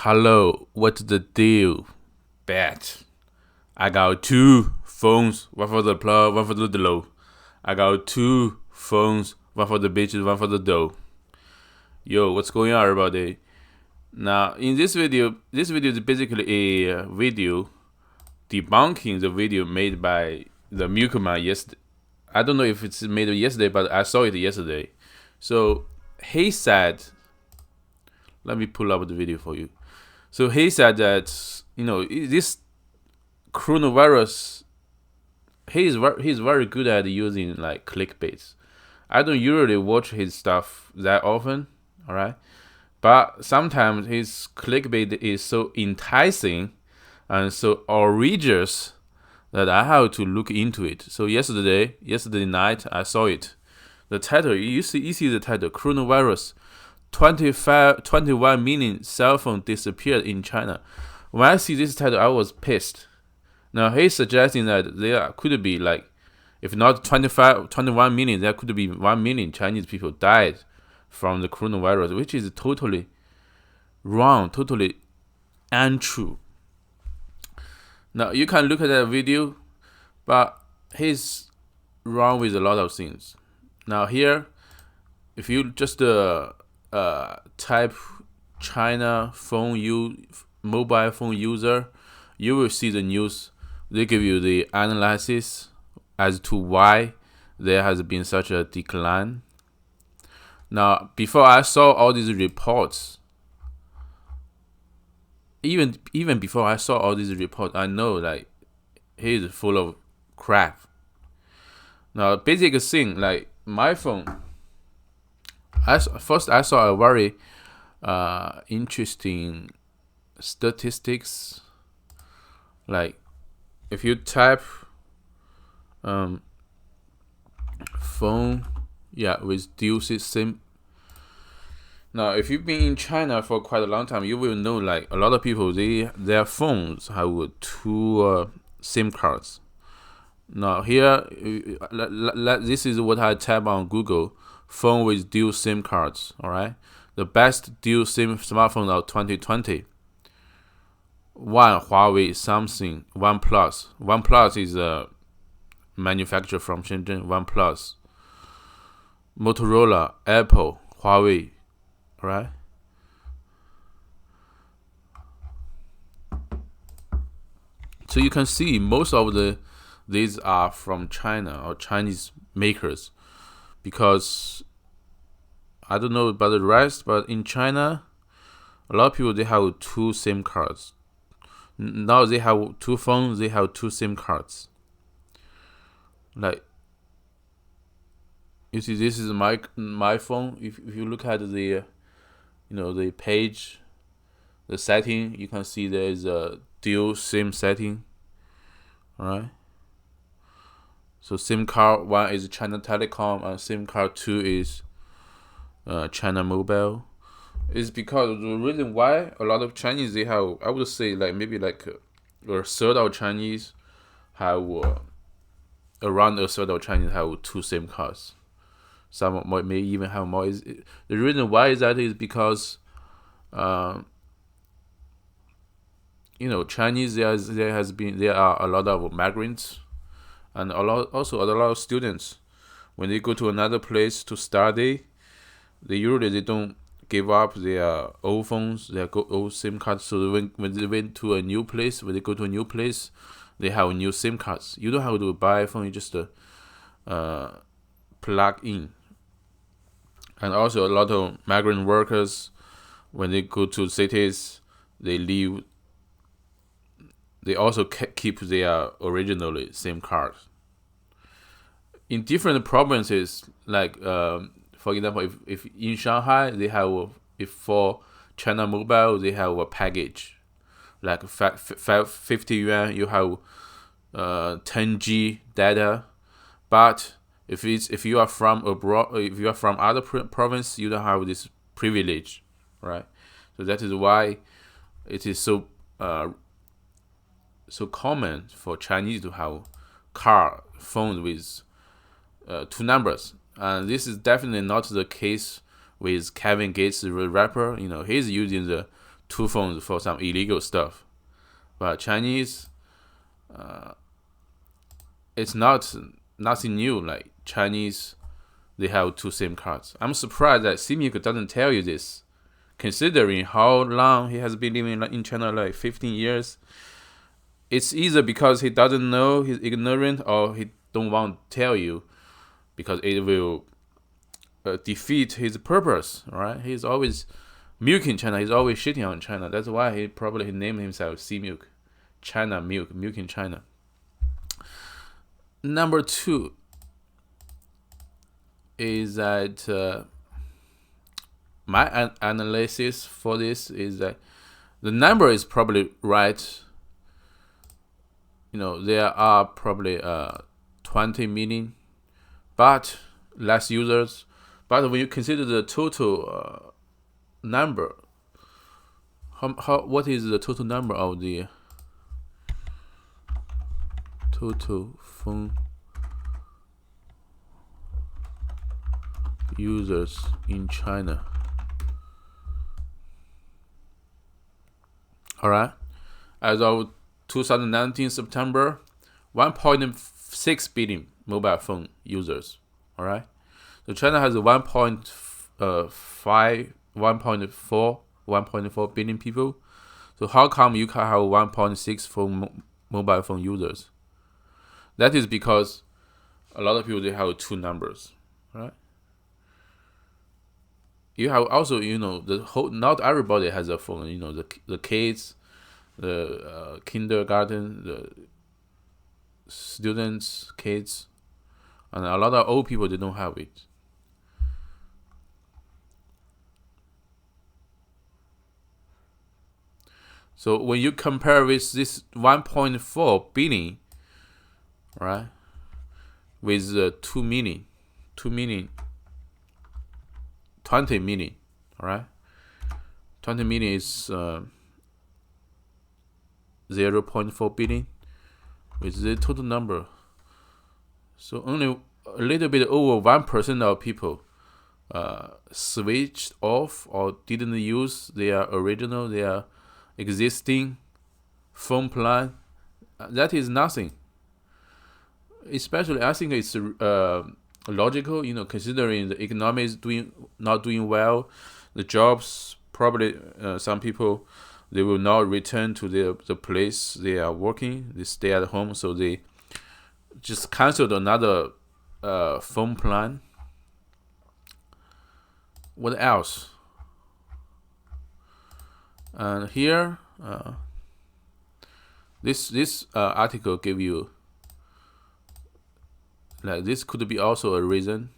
Hello, what's the deal? Bet. I got two phones, one for the plug, one for the low. I got two phones, one for the bitches, one for the dough. Yo, what's going on, everybody? Now, in this video is basically a video debunking the video made by the Milkman yesterday. I don't know if it's made yesterday, but I saw it yesterday. So he said, let me pull up the video for you. So he said that, this coronavirus, he's very good at using like clickbaits. I don't usually watch his stuff that often, all right? But sometimes his clickbait is so enticing and so outrageous that I have to look into it. So yesterday night, I saw it. The title, you see the title, coronavirus, 21 million cell phone disappeared in China. When I see this title, I was pissed. Now he's suggesting that there could be like, if not 21 million, there could be 1 million Chinese people died from the coronavirus, which is totally wrong, totally untrue. Now you can look at that video, but he's wrong with a lot of things. Now here, if you just type China mobile phone user, you will see the news. They give you the analysis as to why there has been such a decline. Now, before I saw all these reports, even before I saw all these reports, I know like he's full of crap. Now, basic thing like my phone. First, I saw a very interesting statistics. Like, if you type phone, with dual SIM. Now, if you've been in China for quite a long time, you will know like a lot of people their phones have two SIM cards. Now here, this is what I type on Google: phone with dual SIM cards. All right, the best dual SIM smartphone of 2020. One, Huawei, Samsung, OnePlus. OnePlus is a manufacturer from Shenzhen. OnePlus, Motorola, Apple, Huawei. All right. So you can see most of these are from China or Chinese makers, because I don't know about the rest, but in China, a lot of people they have two SIM cards. Now they have two phones, they have two SIM cards. Like, you see, this is my phone. If you look at the the page, the setting, you can see there is a dual SIM setting. All right. So SIM card 1 is China Telecom and SIM card 2 is China Mobile. It's because the reason why a lot of Chinese they have, I would say like maybe like a third of Chinese have around a third of Chinese have two SIM cards. Some may even have more. The reason why is that is because Chinese there are a lot of migrants and a lot of students. When they go to another place to study, they don't give up their old phones, their old SIM cards. So when they went to a new place, when they go to a new place, they have new SIM cards. You don't have to buy a phone; you just plug in. And also a lot of migrant workers, when they go to cities, they leave. They also keep their original SIM cards. In different provinces, like for example, if in Shanghai they have, if for China Mobile they have a package, like 50 yuan you have 10G data, but if you are from abroad, if you are from other province, you don't have this privilege, right? So that is why it is so common for Chinese to have phones with two numbers, and this is definitely not the case with Kevin Gates, the rapper. He's using the two phones for some illegal stuff. But Chinese, it's not nothing new. Like Chinese, they have two SIM cards. I'm surprised that Simuk doesn't tell you this, considering how long he has been living in China, like 15 years. It's either because he doesn't know, he's ignorant, or he don't want to tell you because it will defeat his purpose, right? He's always milking China. He's always shitting on China. That's why he named himself C-Milk. China Milk, milking China. Number two is that my analysis for this is that the number is probably right. There are probably 20 million, but less users. But when you consider the total number, what is the total number of the total phone users in China? Alright, as of 2019 September, 1.6 billion mobile phone users. Alright, so China has 1.4 billion people. So how come you can have 1.6 mobile phone users? That is because a lot of people, they have two numbers, right? You have also, not everybody has a phone. The kids, the kindergarten, the students, kids, and a lot of old people, they don't have it. So when you compare with this 1.4 billion, right, with 2 million, 20 million, right? 20 million is 0.4 billion with the total number. So only a little bit over 1% of people switched off or didn't use their existing phone plan. That is nothing. Especially, I think it's logical, considering the economy is not doing well, the jobs probably some people, they will not return to the place they are working. They stay at home, so they just canceled another phone plan. What else? And here, this article give you, like, this could be also a reason.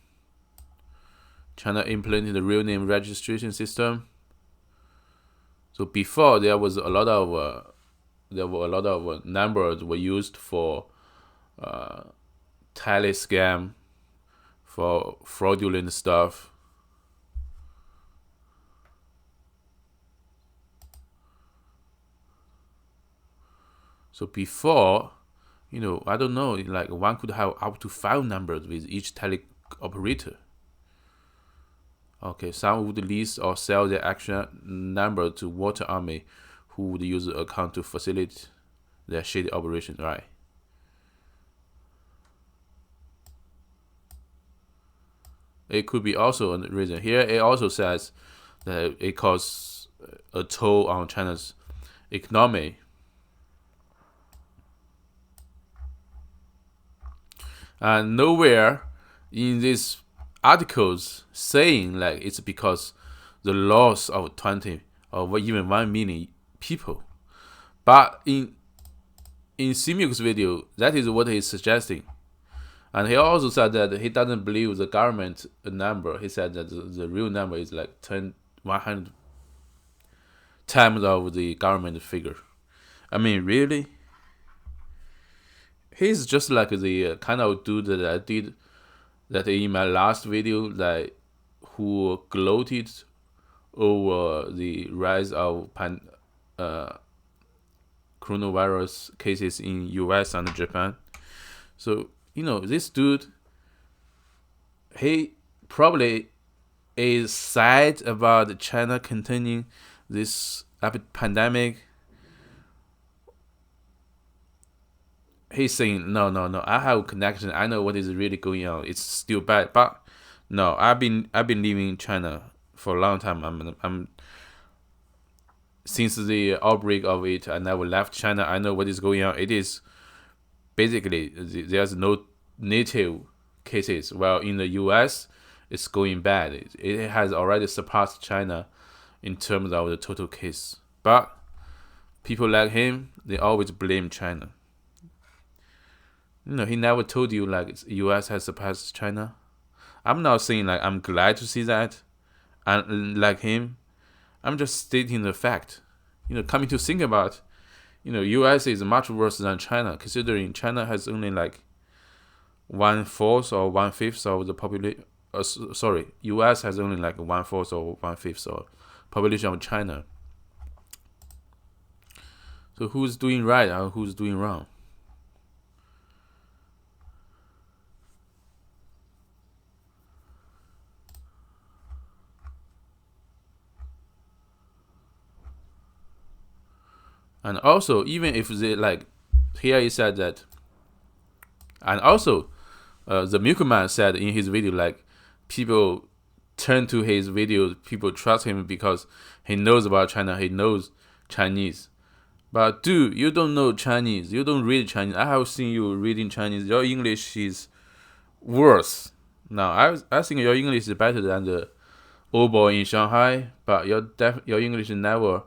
China implemented the real name registration system. So before, there was a lot of numbers were used for tele scam, for fraudulent stuff. So before, I don't know, like one could have up to 5 numbers with each tele operator. Okay, some would lease or sell their actual number to water army, who would use the account to facilitate their shady operation, right? It could be also a reason. Here it also says that it costs a toll on China's economy. And nowhere in these articles saying like it's because the loss of 20 or even 1 million people. But in Simuk's video, that is what he's suggesting. And he also said that he doesn't believe the government number. He said that the real number is like 100 times of the government figure. I mean, really? He's just like the kind of dude that I did that in my last video, that who gloated over the rise of coronavirus cases in US and Japan. So, this dude, he probably is sad about China containing this pandemic. He's saying no, no, no. I have a connection. I know what is really going on. It's still bad, but no. I've been living in China for a long time. I'm since the outbreak of it. I never left China. I know what is going on. It is basically there's no native cases. While in the U.S. it's going bad. It has already surpassed China in terms of the total case. But people like him, they always blame China. He never told you like U.S. has surpassed China. I'm not saying like I'm glad to see that, and like him, I'm just stating the fact. Coming to think about, U.S. is much worse than China, considering China has only like 1/4 or 1/5 of the population. Sorry, U.S. has only like 1/4 or 1/5 of population of China. So who's doing right or who's doing wrong? And also, even if they like, here he said that, and also, the Milkman said in his video like, people turn to his videos, people trust him because he knows about China, he knows Chinese. But dude, you don't know Chinese, you don't read Chinese. I have seen you reading Chinese. Your English is worse. Now, I think your English is better than the old boy in Shanghai, but your English is never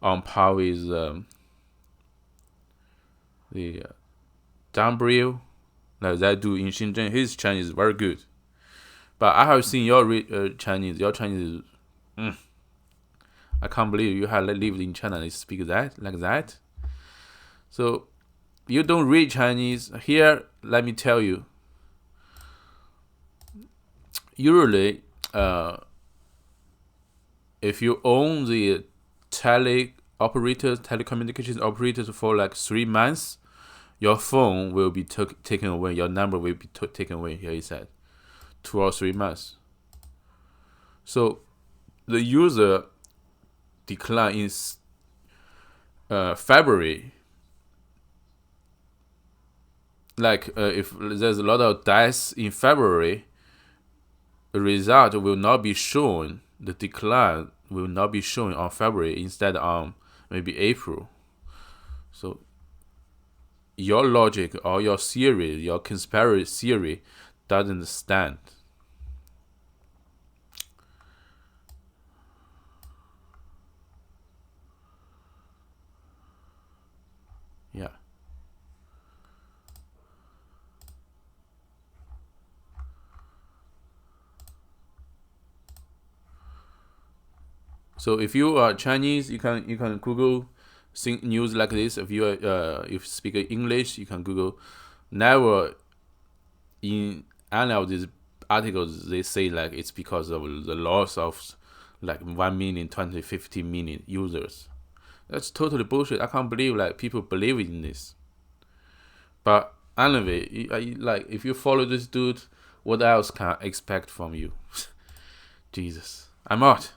on par with the Dumbrill, like that dude in Shenzhen. His Chinese is very good. But I have seen your Chinese. Your Chinese is, I can't believe you have lived in China and speak that like that. So you don't read Chinese. Here, let me tell you. Usually, if you own the telecommunications operators for like 3 months, your phone will be taken away. Your number will be taken away. Here he said, 2 or 3 months. So the user decline in February. Like if there's a lot of deaths in February, the result will not be shown. The decline will not be shown on February, instead on maybe April. So your logic or your theory, your conspiracy theory, doesn't stand. Yeah. So if you are Chinese, you can Google news like this. If you if you speak English, you can Google. Never in any of these articles they say like it's because of the loss of like 1 million, 20, 50 million users. That's totally bullshit. I can't believe like people believe in this. But anyway, like if you follow this dude, what else can I expect from you? Jesus, I'm out.